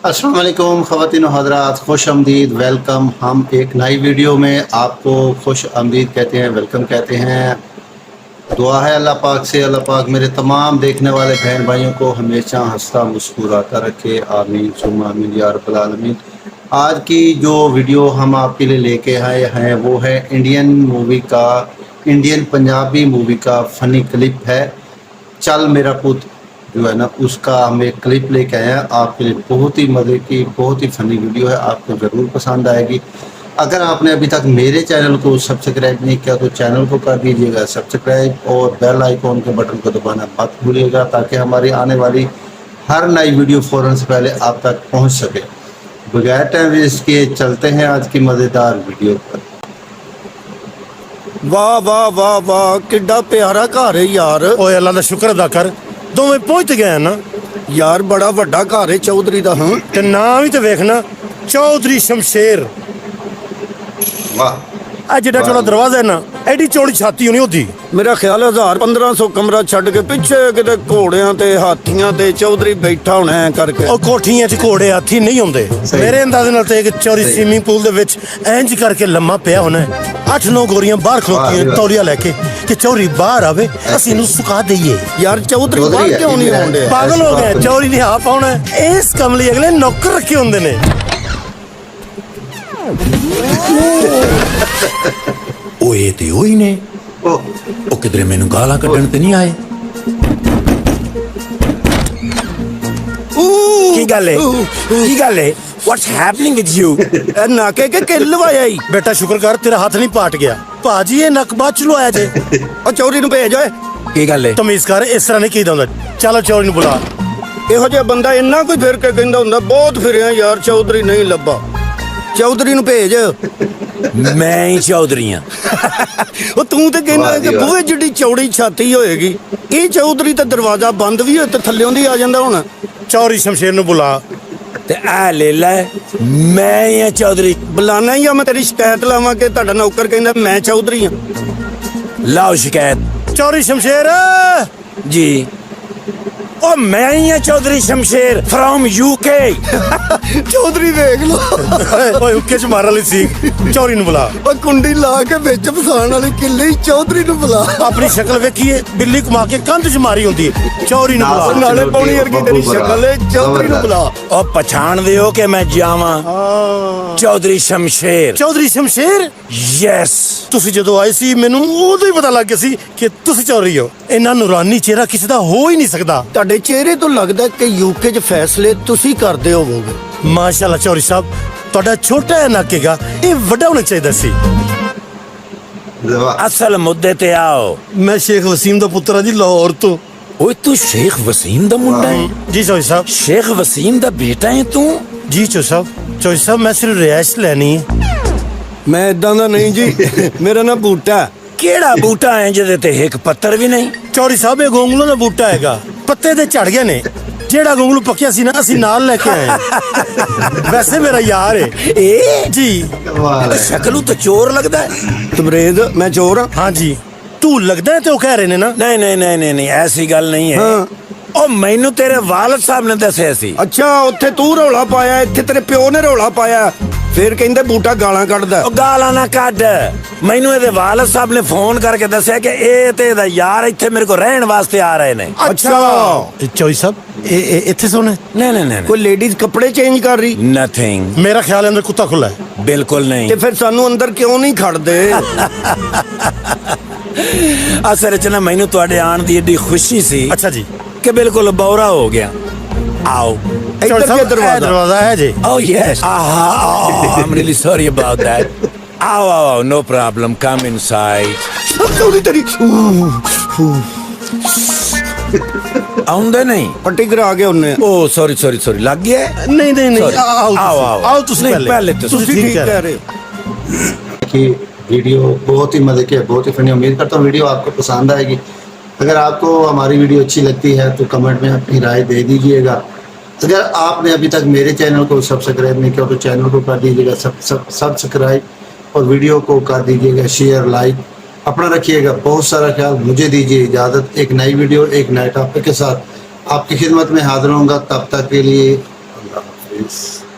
अस्सलाम वालेकुम ख़वातीन हज़रात, खुश आमदीद, वेलकम। हम एक नई वीडियो में आपको खुश आमदीद कहते हैं, वेलकम कहते हैं। दुआ है अल्लाह पाक से, अल्लाह पाक मेरे तमाम देखने वाले बहन भाइयों को हमेशा हंसता मुस्कुराता रखे, आमीन सुम्मा आमीन या रब्बल आलमीन। आज की जो वीडियो हम आपके लिए लेके आए हैं वो है इंडियन पंजाबी मूवी का फ़नी क्लिप है, चल मेरा पुत जो है ना, उसका हम एक क्लिप लेके आए हैं आपके लिए। बहुत ही मज़े की, बहुत ही फ़नी वीडियो है, आपको ज़रूर पसंद आएगी। अगर आपने अभी तक मेरे चैनल को सब्सक्राइब नहीं किया तो चैनल को कर दीजिएगा सब्सक्राइब, और बेल आइकॉन के बटन को दबाना मत भूलिएगा, ताकि हमारी आने वाली हर नई वीडियो फ़ौरन से पहले आप तक पहुंच सके। बगैर टाइम वेस्ट किए चलते हैं आज की मज़ेदार वीडियो पर। वाह वाह वाह वाह, किड्डा प्यारा घर है यार। ओए अल्लाह दा शुक्र अदा कर, दोवें पहुंच गए ना यार बड़ा वड्डा घर है चौधरी दा। हाँ ते नाम ही तो वेखना, चौधरी शमशेर। वाह, आ जेड़ा चौड़ा दरवाजा है ना, एडी चौड़ी छाती होनी होती। मेरा ख्याल 1000-1500 कमरा छड़ के पिछे किते घोड़ियां ते हाथियां ते चौधरी बैठा होना है करके। और कोठियां च घोड़े हाथी नहीं होंदे। मेरे अंदाजे नाल ते एक चौरी स्विमिंग पूल दे विच इंज करके लम्मा पिया होना है। 8-9 गोरियां बाहर खलोती हैं तौलिया लेके कि चौरी बाहर आवे ਅਸੀਂ ਨੂੰ ਸੁਕਾ ਦਈਏ। यार चौधरी बाहर क्यों नहीं आउंदे? पागल हो गए, चौरी नहीं आ पाउना। इस कमली अगले नौकर रखे होंदे ने। ओए ते ओही ने ओ किधरे मैनू गाला कड्ढण ते नहीं आए। की गल है व्हाट्स हैपनिंग विद यू? ए नाके के किल लवाया ही। बेटा शुक्र कर तेरा हाथ नहीं पाट गया। भाजी ये नक बात चलो आया जे। ओ चौधरी नु भेज ओए। की गल है? तमीज कर, इस तरह नहीं कीदा हुंदा। चलो चौरी नु बुला। ਇਹੋ ਜਿਹਾ ਬੰਦਾ ਇੰਨਾ ਕੋਈ ਫਿਰ ਕੇ ਕਹਿੰਦਾ ਹੁੰਦਾ ਬਹੁਤ ਫਿਰਿਆ ਯਾਰ, ਚੌਧਰੀ ਨਹੀਂ ਲੱਭਾ। ਚੌਧਰੀ ਨੂੰ ਭੇਜ। मैं ही चौधरी हाँ। ਉਹ ਤੂੰ ਤੇ ਕਹਿੰਦਾ ਕਿ ਬੂਹੇ ਜਿੱਡੀ ਚੌੜੀ ਛਾਤੀ ਹੋਏਗੀ। ਇਹ ਚੌਧਰੀ ਤਾਂ ਦਰਵਾਜ਼ਾ ਬੰਦ ਵੀ ਹੋਏ ਤੇ ਥੱਲਿਓਂ ਦੀ ਆ ਜਾਂਦਾ ਹੁਣ। चौरी शमशेर नु बुला। ते आ ले लै, मैं ही हाँ चौधरी। ਬੁਲਾਣਾ ਹੀ ਆ ਮੈਂ, ਤੇਰੀ ਸ਼ਿਕਾਇਤ ਲਾਵਾਂ ਕਿ ਤੁਹਾਡਾ ਨੌਕਰ ਕਹਿੰਦਾ ਮੈਂ ਚੌਧਰੀ ਹਾਂ। लाओ शिकायत। चौरी शमशेर जी ओ मैं ही हाँ चौधरी शमशेर फ्रॉम यूके। ਚੌਧਰੀ ਵੇਖ ਲੋ। ओए हुक्के च मार वाली सी। चौरी नु बुला। ਉਹ ਕੁੰਡੀ ਲਾ ਕੇ ਵਿੱਚ ਫਸਾਣ ਵਾਲੀ ਕਿੱਲੇ ਹੀ ਚੌਧਰੀ ਨੂੰ ਬੁਲਾ। अपनी शक्ल वेखिए, बिल्ली घुमा के कंध च मारी होंदी है। चौरी नु बुला। ਨਾਲੇ ਪੌਣੀ ਵਰਗੀ ਤੇਰੀ ਸ਼ਕਲ ਹੈ, ਚੌਧਰੀ ਨੂੰ ਬੁਲਾ। ओ पछाण दे हो के मैं जावा चौधरी शमशेर। चौधरी शमशेर यस ਤੁਸੀਂ ਜਦੋਂ ਆਏ ਸੀ ਮੈਨੂੰ ਉਦੋਂ ਹੀ ਪਤਾ ਲੱਗ ਗਿਆ ਸੀ ਕਿ ਤੁਸੀਂ ਚੌਧਰੀ ਹੋ। ਇੰਨਾ ਨੂਰਾਨੀ ਚਿਹਰਾ ਕਿਸੇ ਦਾ ਹੋ ਹੀ ਨਹੀਂ ਸਕਦਾ। ਤੁਹਾਡੇ ਚਿਹਰੇ ਤੋਂ ਲੱਗਦਾ ਕਿ ਯੂਕੇ 'ਚ ਫੈਸਲੇ ਤੁਸੀਂ ਕਰਦੇ ਹੋਵੋਗੇ। ਮਾਸ਼ਾਅੱਲਾ ਚੌਧਰੀ ਸਾਹਿਬ, ਤੁਹਾਡਾ ਛੋਟਾ ਜਿਹਾ ਨੱਕ ਹੈਗਾ, ਇਹ ਵੱਡਾ ਹੋਣਾ ਚਾਹੀਦਾ ਸੀ। वाह। असल मुद्दे ते आओ। ਮੈਂ ਸ਼ੇਖ ਵਸੀਮ ਦਾ ਪੁੱਤਰ ਹਾਂ ਜੀ, ਲਾਹੌਰ ਤੋਂ। ओए तू शेख वसीम दा मुंडा है? ਜੀ ਚੌਧਰੀ ਸਾਹਿਬ। शेख वसीम दा बेटा है तू? ਜੀ ਚੌਧਰੀ ਸਾਹਿਬ। ਚੌਧਰੀ ਸਾਹਿਬ ਮੈਂ ਸਿਰਫ ਰਿਹਾਇਸ਼ ਲੈਣੀ ਹੈ। ਮੈਂ ਇਦਾਂ ਦਾ ਨਹੀਂ ਜੀ, ਮੇਰਾ ਨਾਂ ਬੂਟਾ। केड़ा बूटा है जिदे ते एक पत्थर भी नहीं? ਚੌਧਰੀ ਸਾਹਿਬ ਇਹ ਗੋਂਗਲੂ ਦਾ ਬੂਟਾ ਹੈਗਾ, ਪੱਤੇ ਤੇ ਝੜ ਗਏ ਨੇ। ਜਿਹੜਾ ਗੋਂਗਲੂ ਪੱਕਿਆ ਸੀ ਨਾ, ਅਸੀਂ ਨਾਲ ਲੈ ਕੇ ਆਏ ਹਾਂ। ਵੈਸੇ ਮੇਰਾ ਯਾਰ ਹੈ ए ਜੀ। कमाल है। शक्लू तो चोर लगदा है। ਤਬਰੇਜ਼ ਮੈਂ ਚੋਰ ਹਾਂ। हाँ जी, तू लगता है तो कह रहे ने ना। नहीं नहीं नहीं नहीं नहीं ऐसी गल नहीं है। हाँ। ओ मैनू तेरे वालिद साहब ने दस्या सी। ਅੱਛਾ ਉੱਥੇ ਤੂੰ ਰੌਲਾ ਪਾਇਆ, ਇੱਥੇ ਤੇਰੇ ਪਿਓ ਨੇ ਰੌਲਾ ਪਾਇਆ। ਫਿਰ ਕਹਿੰਦੇ ਬੂਟਾ ਗਾਲਾਂ ਕੱਢਦਾ। ओ गाला ना कड, मैनू ਇਹਦੇ वालिद साहब ने फोन करके दस्या कि ए ते दा यार इत्थे मेरे को रहन वास्ते आ रहे ने। ਅੱਛਾ चौधरी साहब इतने सोने नहीं नहीं नहीं ਕੋਈ ਲੇਡੀਜ਼ ਕੱਪੜੇ ਚੇਂਜ ਕਰ ਰਹੀ नथिंग, मेरा ख्याल है अंदर कुत्ता खुला है। बिल्कुल नहीं। ਤੇ ਫਿਰ ਸਾਨੂੰ ਅੰਦਰ ਕਿਉਂ ਨਹੀਂ ਖੜਦੇ? असल च ना मैनू तुहाडे आण दी एडी खुशी सी अच्छा जी। कि बिल्कुल बौरा हो गया। आओ। ਇੱਧਰ चौधरी ਕੇ साहब, ਦਰਵਾਜ਼ਾ। दरवाजा है जी। Oh yes. I'm really sorry about that. Oh, no problem. Come inside. Chaudhary ਤੇਰੀ आउंदे नहीं? ਪੱਟੀ ਕਰਾ ਕੇ ਉਹਨੇ। Oh, sorry. लग गया है? नहीं नहीं नहीं, Sorry. आओ। आओ तुसी नहीं, पहले तो ਤੁਸੀਂ ਠੀਕ कह ਕਹਿ ਰਹੇ ਹੋ। कि वीडियो बहुत ही मज़े की है, बहुत ही फनी। उम्मीद करता हूँ वीडियो आपको पसंद आएगी। अगर आपको हमारी वीडियो अच्छी लगती है तो कमेंट में अपनी राय दे दीजिएगा। अगर आपने अभी तक मेरे चैनल को सब्सक्राइब नहीं किया तो चैनल को कर दीजिएगा सब्सक्राइब, और वीडियो को कर दीजिएगा शेयर, लाइक। अपना रखिएगा बहुत सारा ख्याल। मुझे दीजिए इजाज़त। एक नई वीडियो एक नए टॉपिक के साथ आपकी खिदमत में हाजिर होऊंगा। तब तक के लिए अल्लाह हाफ़िज़। हाफिज।